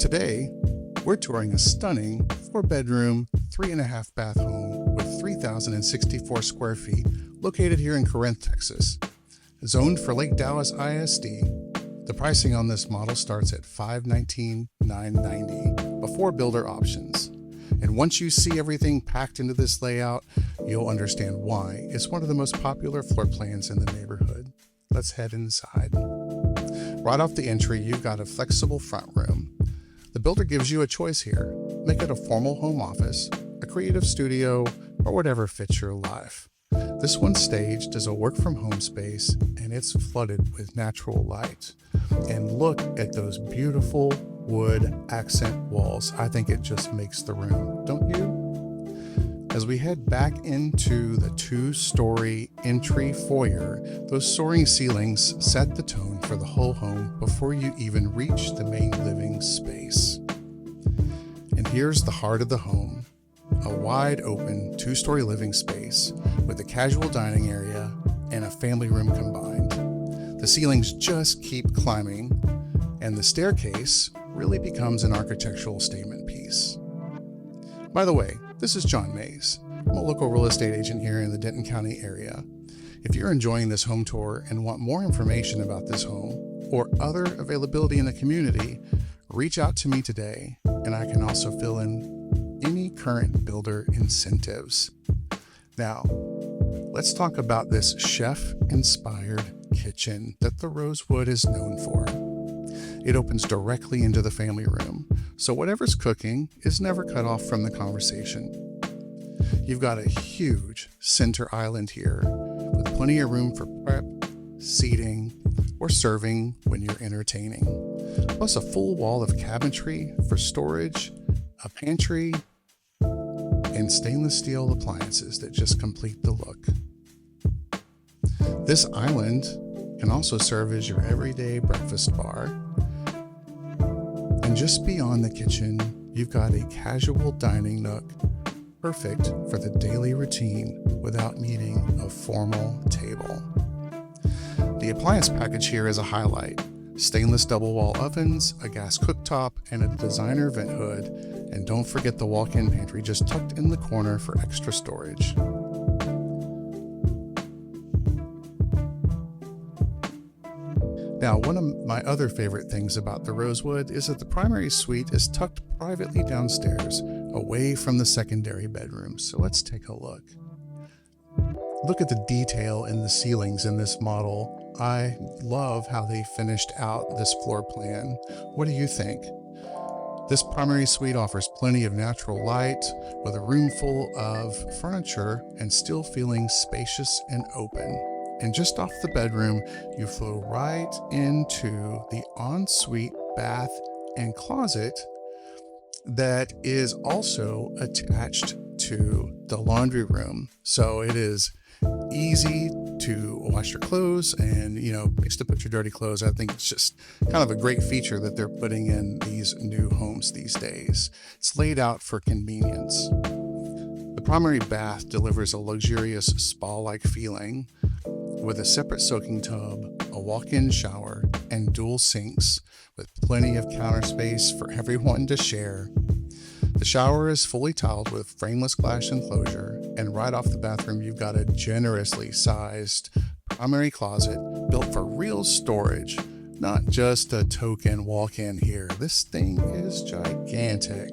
Today, we're touring a stunning 4-bedroom, 3.5 bath home with 3,064 square feet located here in Corinth, Texas. Zoned for Lake Dallas ISD, the pricing on this model starts at $519,990 before builder options. And once you see everything packed into this layout, you'll understand why it's one of the most popular floor plans in the neighborhood. Let's head inside. Right off the entry, you've got a flexible front room. The builder gives you a choice here. Make it a formal home office, a creative studio, or whatever fits your life. This one's staged as a work-from-home space, and it's flooded with natural light. And look at those beautiful wood accent walls. I think it just makes the room, don't you? As we head back into the 2-story entry foyer, those soaring ceilings set the tone for the whole home before you even reach the main living space. And here's the heart of the home, a wide open 2-story living space with a casual dining area and a family room combined. The ceilings just keep climbing, and the staircase really becomes an architectural statement piece. By the way, this is John Mays. I'm a local real estate agent here in the Denton County area. If you're enjoying this home tour and want more information about this home or other availability in the community, reach out to me today, and I can also fill in any current builder incentives. Now, let's talk about this chef-inspired kitchen that the Rosewood is known for. It opens directly into the family room, so whatever's cooking is never cut off from the conversation. You've got a huge center island here with plenty of room for prep, seating, or serving when you're entertaining. Plus a full wall of cabinetry for storage, a pantry, and stainless steel appliances that just complete the look. This island can also serve as your everyday breakfast bar. And just beyond the kitchen, you've got a casual dining nook, perfect for the daily routine without needing a formal table. The appliance package here is a highlight. Stainless double wall ovens, a gas cooktop, and a designer vent hood. And don't forget the walk-in pantry just tucked in the corner for extra storage. Now, one of my other favorite things about the Rosewood is that the primary suite is tucked privately downstairs, away from the secondary bedrooms. So let's take a look. Look at the detail in the ceilings in this model. I love how they finished out this floor plan. What do you think? This primary suite offers plenty of natural light with a room full of furniture and still feeling spacious and open. And just off the bedroom, you flow right into the ensuite bath and closet that is also attached to the laundry room. So it is easy to wash your clothes and, place to put your dirty clothes. I think it's just kind of a great feature that they're putting in these new homes these days. It's laid out for convenience. The primary bath delivers a luxurious spa-like feeling with a separate soaking tub, a walk-in shower, and dual sinks with plenty of counter space for everyone to share. The shower is fully tiled with frameless glass enclosure, and right off the bathroom you've got a generously sized primary closet built for real storage, not just a token walk-in here. This thing is gigantic.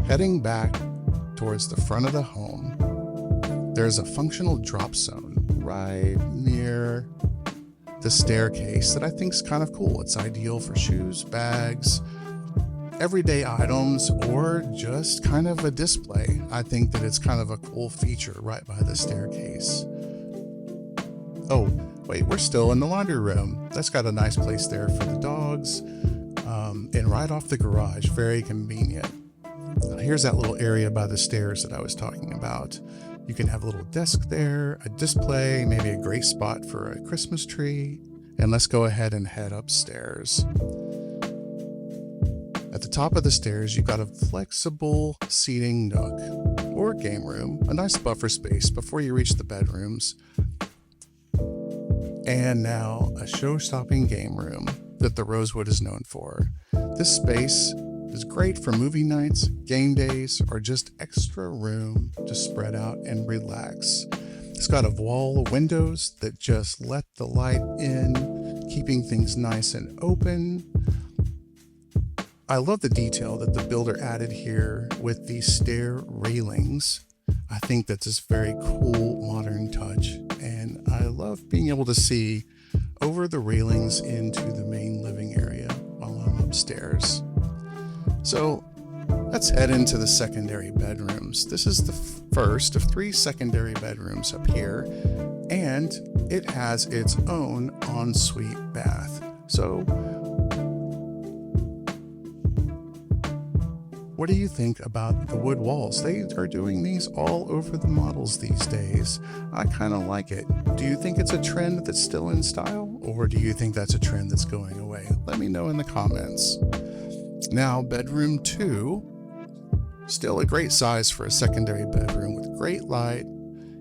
Heading back towards the front of the home, there's a functional drop zone right near the staircase that I think is kind of cool. It's ideal for shoes, bags, everyday items, or just kind of a display. I think that it's kind of a cool feature right by the staircase. Oh, wait, we're still in the laundry room. That's got a nice place there for the dogs, and right off the garage, very convenient. Here's that little area by the stairs that I was talking about. You can have a little desk there, a display, maybe a great spot for a Christmas tree. And let's go ahead and head upstairs. At the top of the stairs, you've got a flexible seating nook or game room, a nice buffer space before you reach the bedrooms. And now a show-stopping game room. that the Rosewood is known for. This space is great for movie nights, game days, or just extra room to spread out and relax. It's got a wall of windows that just let the light in, keeping things nice and open. I love the detail that the builder added here with these stair railings. I think that's a very cool modern touch, and I love being able to see over the railings into the main living area while I'm upstairs. So let's head into the secondary bedrooms. This is the first of 3 secondary bedrooms up here, and it has its own ensuite bath. So what do you think about the wood walls? They are doing these all over the models these days. I kind of like it. Do you think it's a trend that's still in style, or do you think that's a trend that's going away? Let me know in the comments. Now, bedroom 2, still a great size for a secondary bedroom with great light,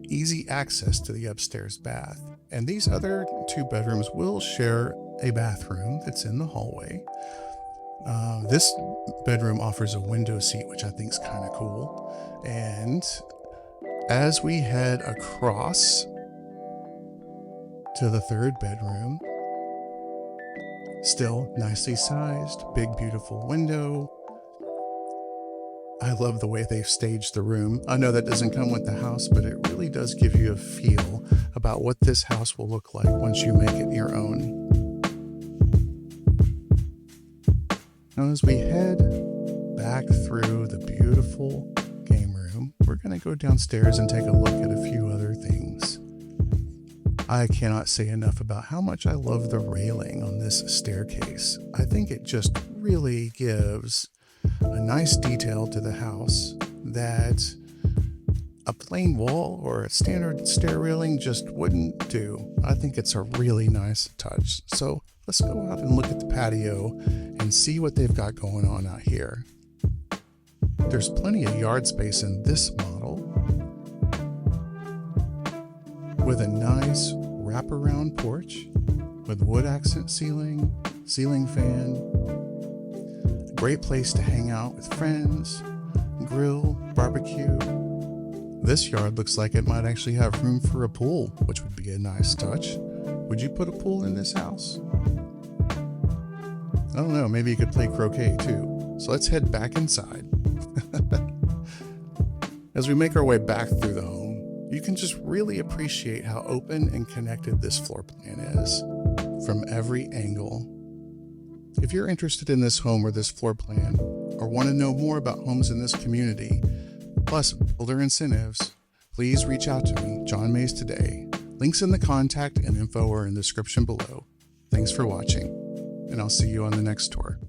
easy access to the upstairs bath. And these other 2 bedrooms will share a bathroom that's in the hallway. This bedroom offers a window seat, which I think is kind of cool. And as we head across to the 3rd bedroom, still nicely sized, big, beautiful window. I love the way they've staged the room. I know that doesn't come with the house, but it really does give you a feel about what this house will look like once you make it your own. Now, as we head back through the beautiful game room, we're going to go downstairs and take a look at a few other things. I cannot say enough about how much I love the railing on this staircase. I think it just really gives a nice detail to the house that a plain wall or a standard stair railing just wouldn't do. I think it's a really nice touch. So let's go out and look at the patio and see what they've got going on out here. There's plenty of yard space in this model with a nice wraparound porch with wood accent ceiling fan. Great place to hang out with friends, grill, barbecue. This yard looks like it might actually have room for a pool, which would be a nice touch. Would you put a pool in this house? I don't know, maybe you could play croquet too. So let's head back inside. As we make our way back through the home, you can just really appreciate how open and connected this floor plan is from every angle. If you're interested in this home or this floor plan, or want to know more about homes in this community, plus builder incentives, please reach out to me, John Mays Today. Links in the contact and info are in the description below. Thanks for watching, and I'll see you on the next tour.